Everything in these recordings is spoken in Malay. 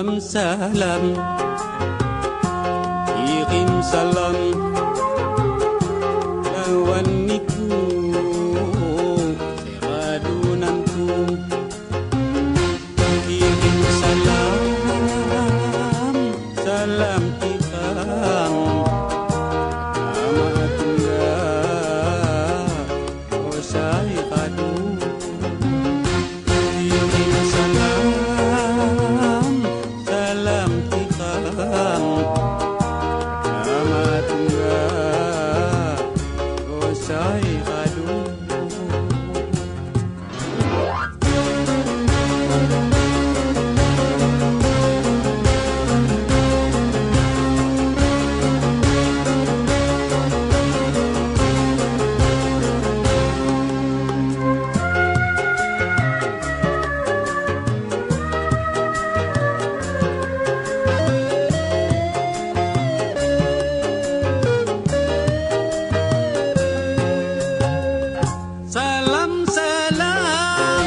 Salam, salam, kirim salam lawan niku seradunanku. Kirim salam, salam tikam ama tunggal osai kadu. Kirim salam, salam tikam ama tunggal osai kadu. Salam, salam,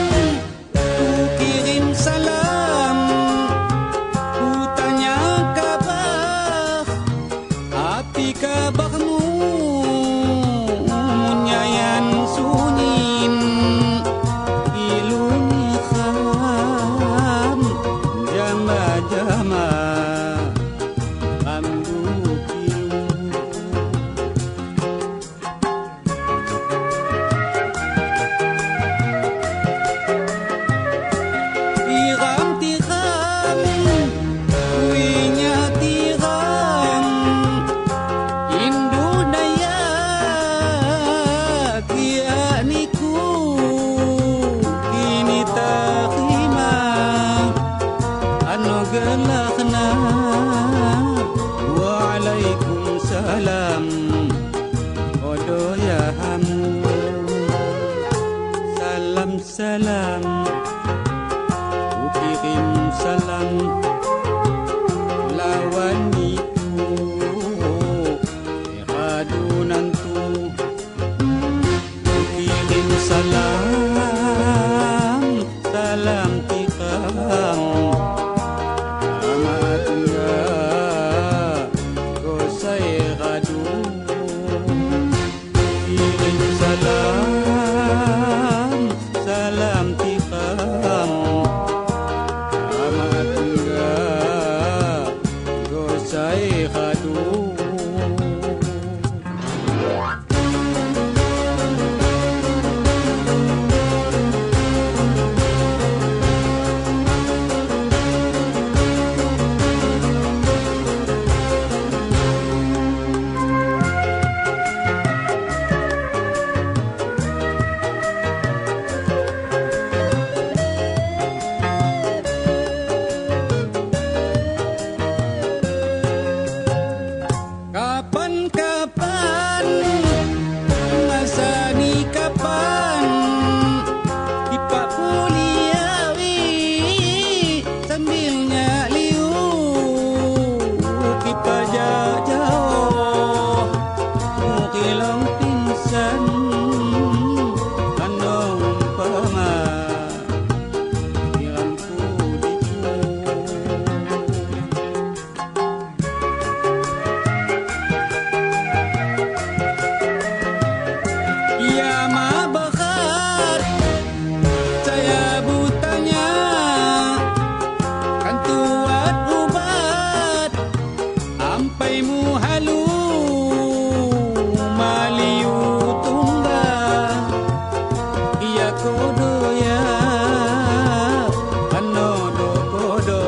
ku kirim salam, ku tanya kabar, hati kabarmu, nyayan sunin, iluni kham, jama-jama, ambu kilu. Tiram, tiram, kuinya tiram, Indudaya kia niku, kini terima, anugerahna, waalaikumsalam, odo ya hamu. Salam, salam, kirim salam lawan niku seradunanku. Kirim salam, salam tikam ama tunggal osai kadu. Kirim salam, salam tikam ama tunggal osai kadu. Kapan-kapan, masa ni kapan, ipak puliawi sambilnya liu, kita jauh, mungkilang pingsan, kandung umpama, piramku diku. Ya ma bakat, saya butanya, kan tuat ubat, ampai mu halu, maliu tumba, iya kodo ya, kanodo kodo,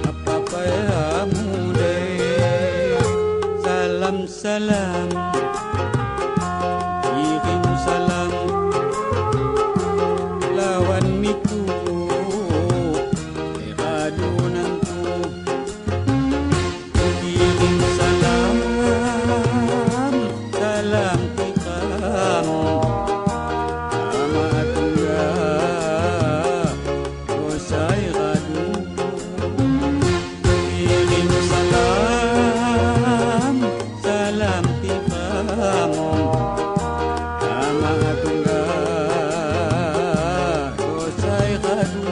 apa-apa ya mude. Salam, salam, kirim salam lawan niku seradunanku. Kirim salam, salam tikam ama tunggal osai kadu. Kirim salam, salam tikam ama tunggal osai kadu.